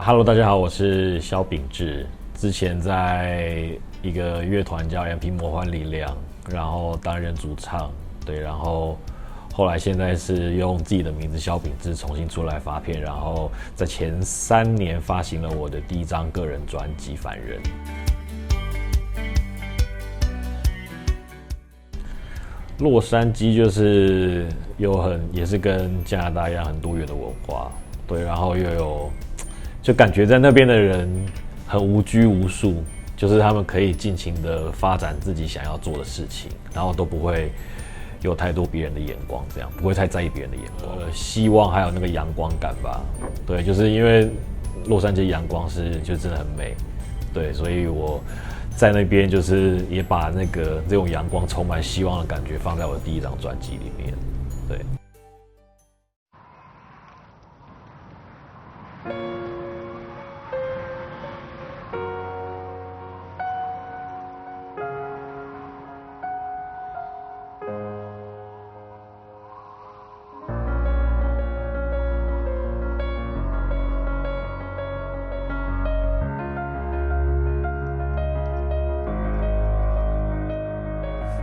Hello， 大家好，我是萧秉治。之前在一个乐团叫 MP 魔幻力量，然后担任主唱，对，然后后来现在是用自己的名字萧秉治重新出来发片，然后在前3年发行了我的第一张个人专辑《凡人》。洛杉矶就是也是跟加拿大一样很多元的文化，对，然后又有就感觉在那边的人很无拘无束，就是他们可以尽情的发展自己想要做的事情，然后都不会有太多别人的眼光，这样不会太在意别人的眼光。希望还有那个阳光感吧，对，就是因为洛杉矶阳光就真的很美，对，所以我在那边就是也把这种阳光充满希望的感觉放在我的第一张专辑里面，对。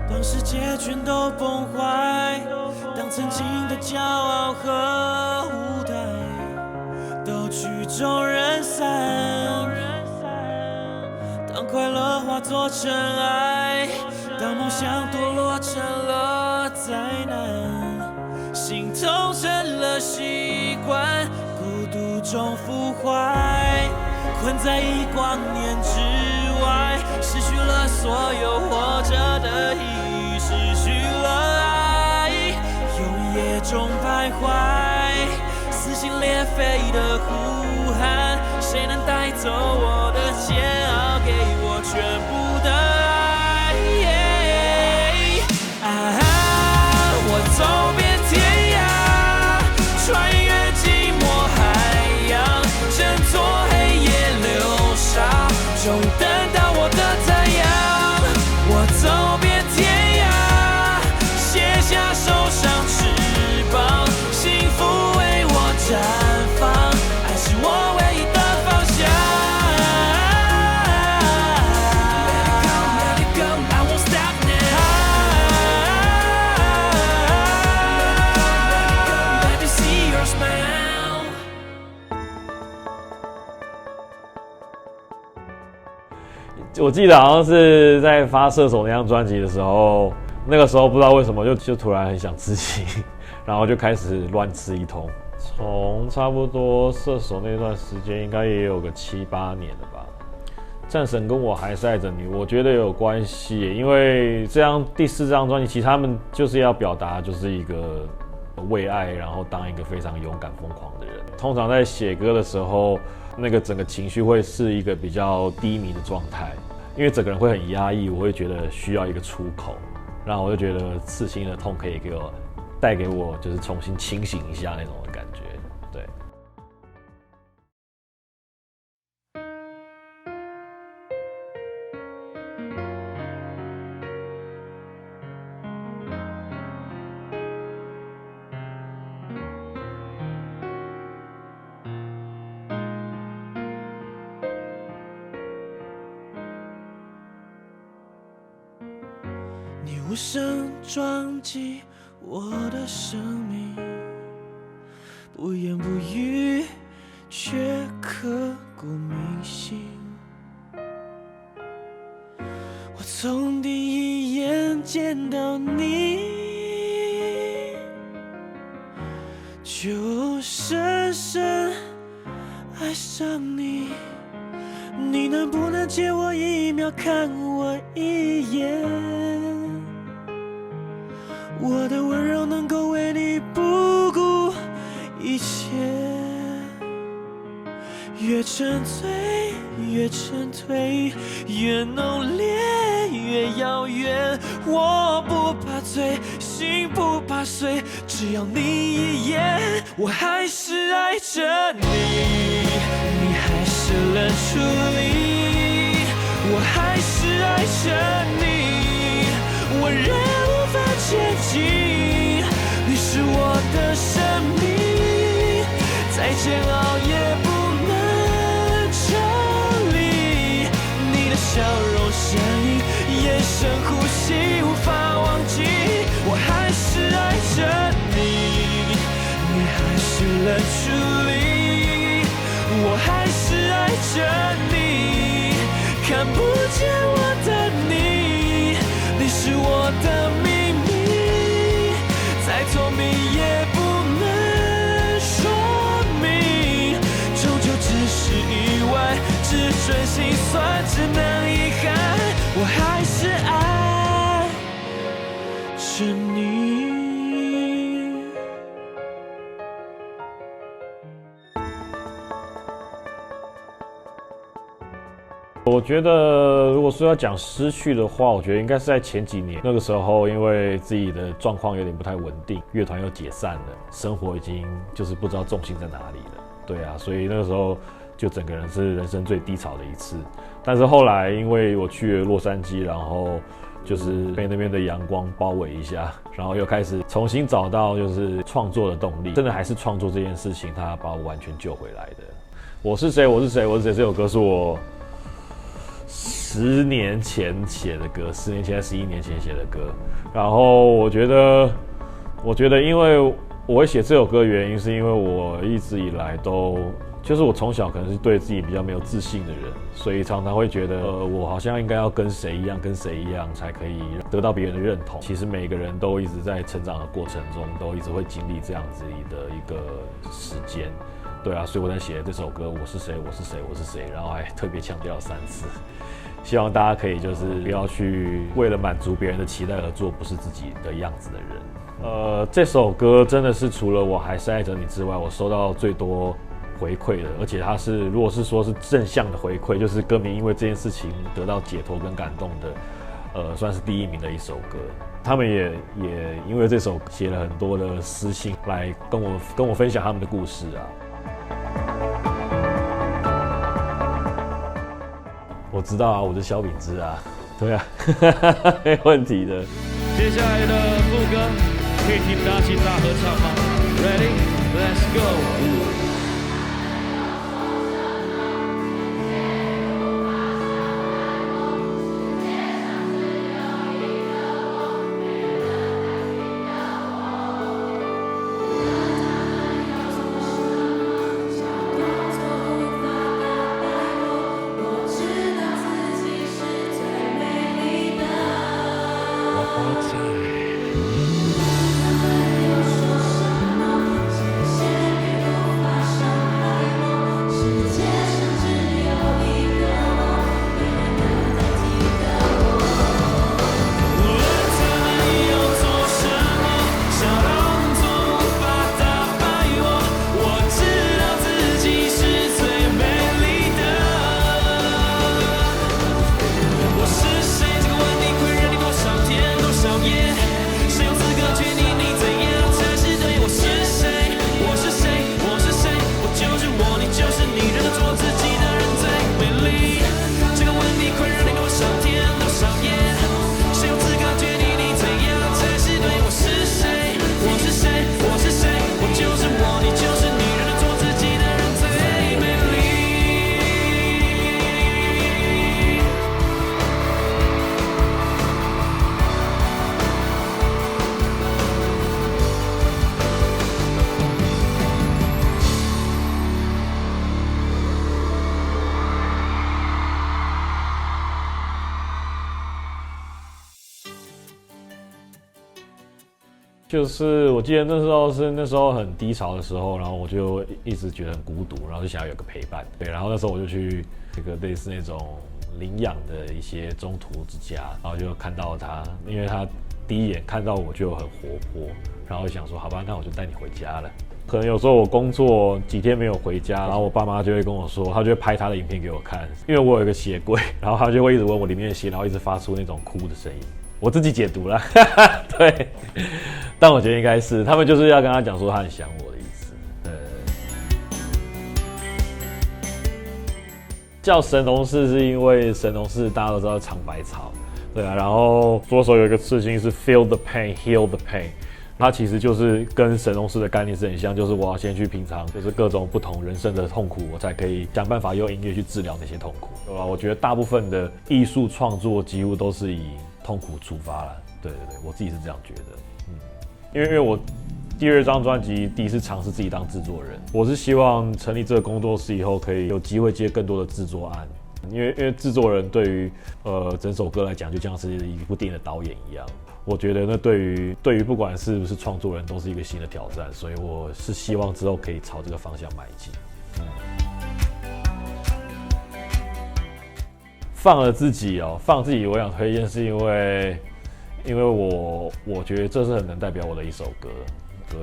当世界全都崩坏，当曾经的骄傲和舞台都曲终人散，当快乐化作尘埃，当梦想堕落成了灾难，心痛成了习惯，孤独中腐坏，困在一光年之外，失去了所有活着的意义，失去了爱，永夜中徘徊，撕心裂肺的呼喊，谁能带走我的煎熬，给我全部的爱？我走遍天涯，穿越寂寞海洋，挣脱黑夜流沙，终等到我的太阳。我走遍天涯，卸下手上翅膀，幸福为我绽放，爱是我唯一的方向。Let it go, I won't stop now. Let me see your smile. 我记得好像是在发射手那张专辑的时候，那个时候不知道为什么就突然很想吃鸡，然后就开始乱吃一通。从差不多射手那段时间，应该也有个7、8年了吧。战神跟我还是爱着你，我觉得有关系，因为第4张专辑，其实他们就是要表达就是一个为爱，然后当一个非常勇敢疯狂的人。通常在写歌的时候，那个整个情绪会是一个比较低迷的状态，因为整个人会很压抑，我会觉得需要一个出口，然后我就觉得刺心的痛可以带给我就是重新清醒一下那种的感觉，对。你无声撞击我的生命，不言不语，却刻骨铭心。我从第一眼见到你，就深深爱上你。你能不能借我1秒看我一眼？我的温柔能够为你不顾一切，越沉醉越沉退，越浓烈越遥远。我不怕醉，心不怕碎，只要你一眼，我还是爱着你，你还是冷处理，我还是爱着你，我仍无法前进。你是我的生命，再煎熬也不能笑容身影，眼神呼吸无法忘记，我还是爱着你，你还是冷处理，我还是爱着你，看不见我的你，你是我的秘密，再透明也不能说明，终究只是意外，只准心酸，只能遗憾，我还是爱着你。我觉得，如果说要讲失去的话，我觉得应该是在前几年那个时候，因为自己的状况有点不太稳定，乐团又解散了，生活已经就是不知道重心在哪里了。对啊，所以那个时候就整个人是人生最低潮的一次。但是后来因为我去了洛杉矶，然后就是被那边的阳光包围一下，然后又开始重新找到就是创作的动力。真的还是创作这件事情，它把我完全救回来的。我是谁？我是谁？我是谁？这首歌是我10年前写的歌，10年前、11年前写的歌。然后我觉得，因为我会写这首歌的原因，是因为我一直以来都，就是我从小可能是对自己比较没有自信的人，所以常常会觉得，我好像应该要跟谁一样，跟谁一样，才可以得到别人的认同。其实每个人都一直在成长的过程中，都一直会经历这样子的一个时间。对啊，所以我在写这首歌，我是谁，我是谁，我是谁，然后还特别强调了3次。希望大家可以就是不要去为了满足别人的期待而做不是自己的样子的人。这首歌真的是除了我还是爱着你之外，我收到最多回馈的，而且它是如果是说是正向的回馈，就是歌迷因为这件事情得到解脱跟感动的，算是第1名的一首歌。他们也因为这首写了很多的私信来跟我分享他们的故事啊。我知道啊，我是小饼子啊，对啊，没问题的。接下来的副歌可以听大吉大合唱吗 ？Ready, let's go。就是我记得那时候很低潮的时候，然后我就一直觉得很孤独，然后就想要有个陪伴。对，然后那时候我就去这个类似那种领养的一些中途之家，然后就看到他，因为他第一眼看到我就很活泼，然后想说好吧，那我就带你回家了。可能有时候我工作几天没有回家，然后我爸妈就会跟我说，他就会拍他的影片给我看，因为我有一个鞋柜，然后他就会一直闻我里面的鞋，然后一直发出那种哭的声音。我自己解读啦，对，但我觉得应该是他们就是要跟他讲说他很想我的意思。叫神农氏是因为神农氏大家都知道长百草，对啊，然后左手有一个刺青是 feel the pain, heal the pain，它其实就是跟神农氏的概念是很像，就是我要先去品尝，就是各种不同人生的痛苦，我才可以想办法用音乐去治疗那些痛苦，对吧？我觉得大部分的艺术创作几乎都是以痛苦出发了，对，我自己是这样觉得，因为我第2张专辑第一次尝试自己当制作人，我是希望成立这个工作室以后可以有机会接更多的制作案。因为制作人对于整首歌来讲，就像是一部电影的导演一样。我觉得那对于不管是不是创作人，都是一个新的挑战，所以我是希望之后可以朝这个方向迈进。放了自己放自己，我想推荐是因为我觉得这是很能代表我的一首歌。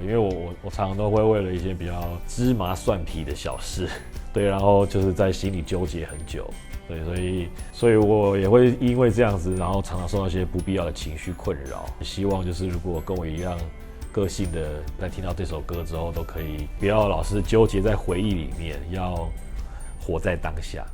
因为我常常都会为了一些比较芝麻蒜皮的小事，对，然后就是在心里纠结很久，对，所以我也会因为这样子，然后常常受到一些不必要的情绪困扰。希望就是如果跟我一样个性的，在听到这首歌之后，都可以不要老是纠结在回忆里面，要活在当下。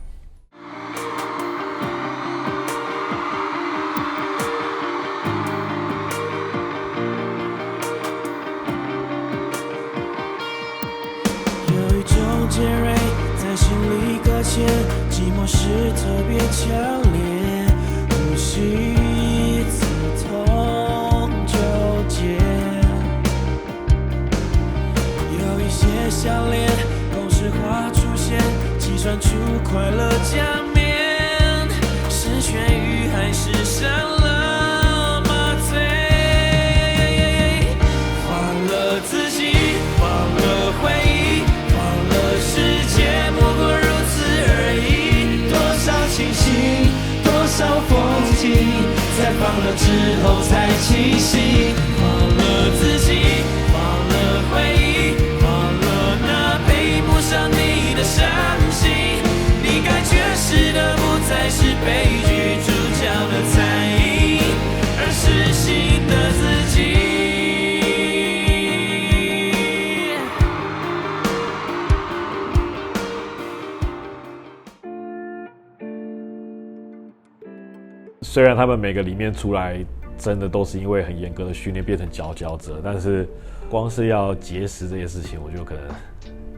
尖锐在心里搁浅，寂寞是特别强烈，呼吸刺痛纠结，有一些项链公式化出现，计算出快乐加冕，是痊愈还是伤了麻醉，换了自己，换了回忆，世界莫过如此而已，多少清醒，多少风景，在放了之后才清醒。放了自己，放了回忆，放了那被抹上你的伤心。你该诠释的不再是悲剧主角的残影，而是新的自己。虽然他们每个里面出来真的都是因为很严格的训练变成佼佼者，但是光是要节食这件事情，我就可能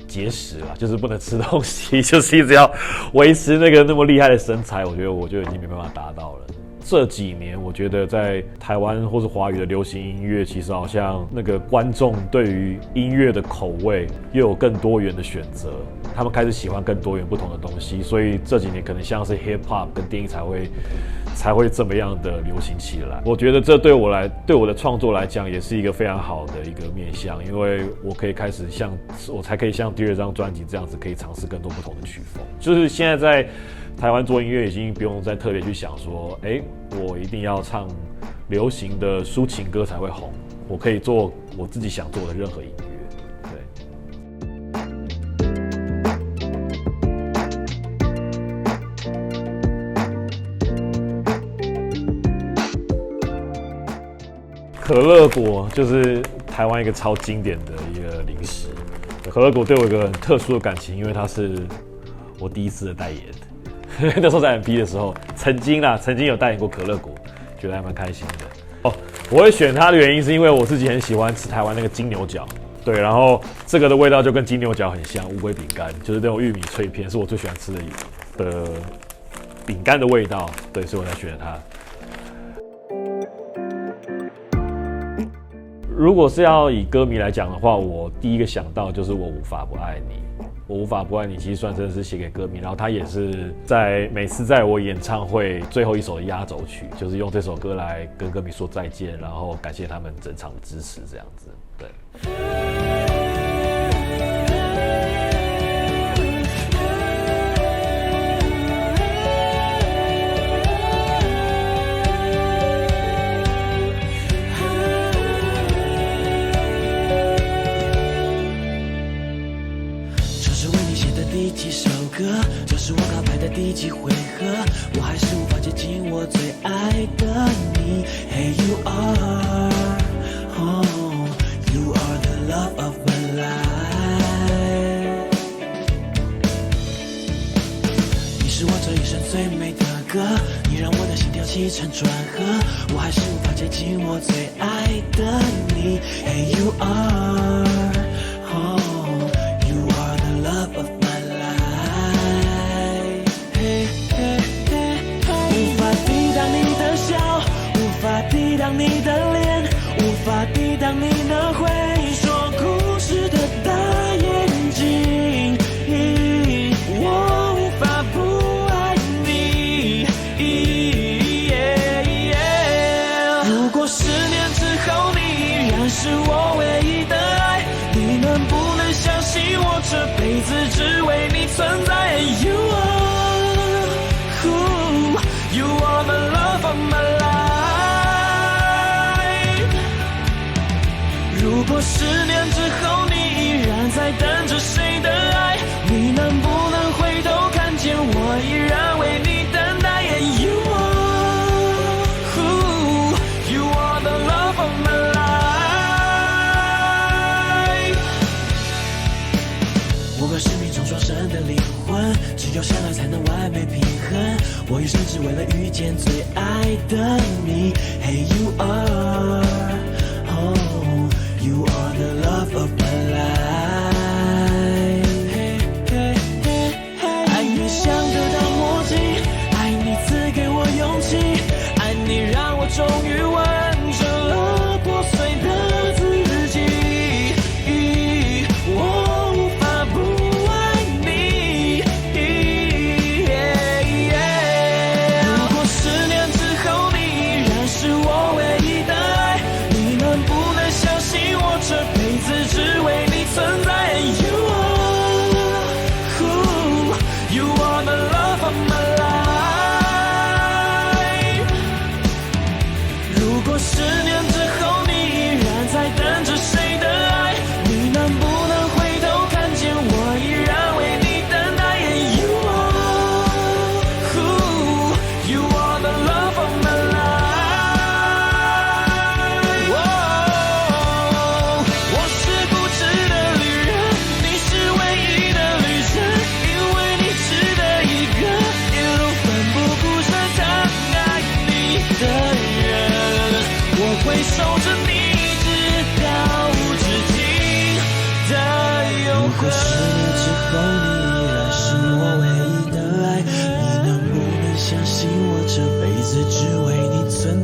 节食啦，就是不能吃东西，就是一直要维持那么厉害的身材，我觉得我就已经没办法达到了。这几年我觉得在台湾或是华语的流行音乐，其实好像那个观众对于音乐的口味又有更多元的选择，他们开始喜欢更多元不同的东西，所以这几年可能像是 hip hop 跟电影才会这么样的流行起来。我觉得这对我的创作来讲也是一个非常好的一个面向，因为我可以开始我才可以像第2张专辑这样子，可以尝试更多不同的曲风。就是现在在台湾做音乐已经不用再特别去想说，我一定要唱流行的抒情歌才会红，我可以做我自己想做的任何音乐。可乐果就是台湾一个超经典的一个零食。可乐果对我有一个很特殊的感情，因为它是我第一次的代言。那时候在 MP 的时候，曾经有代言过可乐果，觉得还蛮开心的。我会选它的原因是因为我自己很喜欢吃台湾那个金牛角，对，然后这个的味道就跟金牛角很像，乌龟饼干，就是那种玉米脆片，是我最喜欢吃的饼干的味道，对，所以我才选它。如果是要以歌迷来讲的话，我第一个想到就是我无法不爱你。我无法不爱你，其实算真的是写给歌迷，然后它也是每次在我演唱会最后一首的压轴曲，就是用这首歌来跟歌迷说再见，然后感谢他们整场的支持，这样子，对。第几首歌，这是我告白的第几回合，我还是无法接近我最爱的你。Hey you are, oh, you are the love of my life。你是我这一生最美的歌，你让我的心跳起承转合，我还是无法接近我最爱的你。Hey you are, oh, you are the love of my life. Hey hey hey hey， 无法抵挡你的笑，无法抵挡你的脸，无法抵挡你那会说故事的大眼睛。我无法不爱你。如果10年之后你依然是我唯一的爱，你能不能相信我这辈子只为你存在 ？You are, you are the love of my life。如果10年之后你依然在等着谁的爱，你能不能回頭看見我依然為你等待 You are, you are the love of my life。 我们是命中双生的靈魂，只有相愛才能完美平衡，我一生只為了遇見最愛的你。 Hey you are, oh, you are the love of my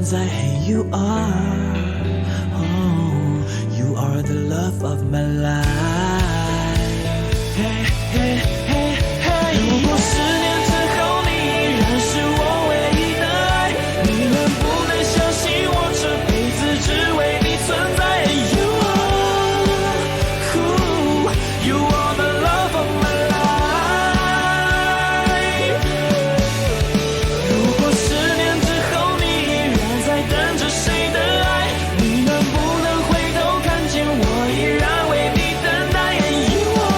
Hey you are, oh, you are the love of my life. Hey hey hey hey， 如果10年之後你依然是我唯一的愛，你能不能相信我這輩子只為你存在 You are, you are the love of my life。 如果10年之後你依然在等着誰的愛，你能不能回頭看見我依然為你等待 You are,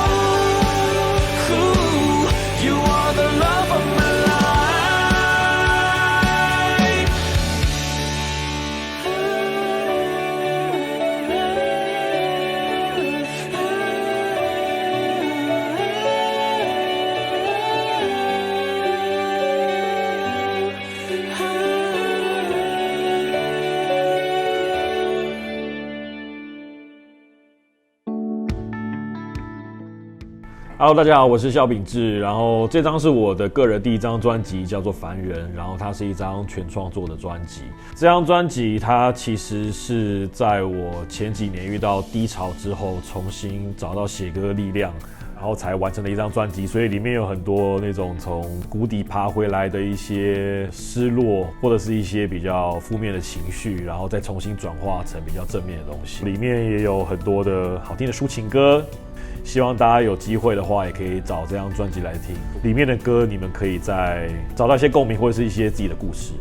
you are the love of my life。 Hello， 大家好，我是萧秉治。然后这张是我的个人第一张专辑，叫做《凡人》。然后它是一张全创作的专辑。这张专辑它其实是在我前几年遇到低潮之后，重新找到写歌的力量，然后才完成的一张专辑。所以里面有很多那种从谷底爬回来的一些失落，或者是一些比较负面的情绪，然后再重新转化成比较正面的东西。里面也有很多的好听的抒情歌。希望大家有机会的话，也可以找这张专辑来听。里面的歌，你们可以再找到一些共鸣，或者是一些自己的故事。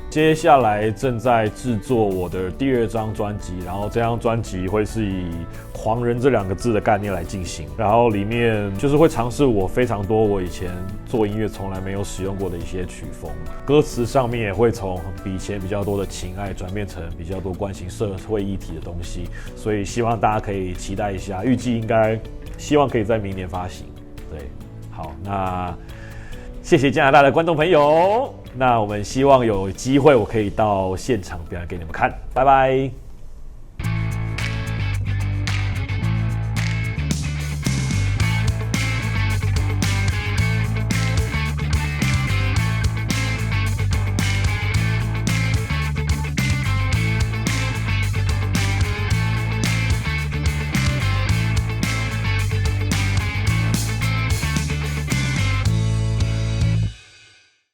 接下来正在制作我的第2张专辑，然后这张专辑会是以“狂人”这2个字的概念来进行，然后里面就是会尝试我非常多我以前做音乐从来没有使用过的一些曲风，歌词上面也会从以前比较多的情爱转变成比较多关心社会议题的东西，所以希望大家可以期待一下，预计应该希望可以在明年发行。对，好，那谢谢加拿大的观众朋友。那我们希望有机会我可以到现场表演给你们看，拜拜。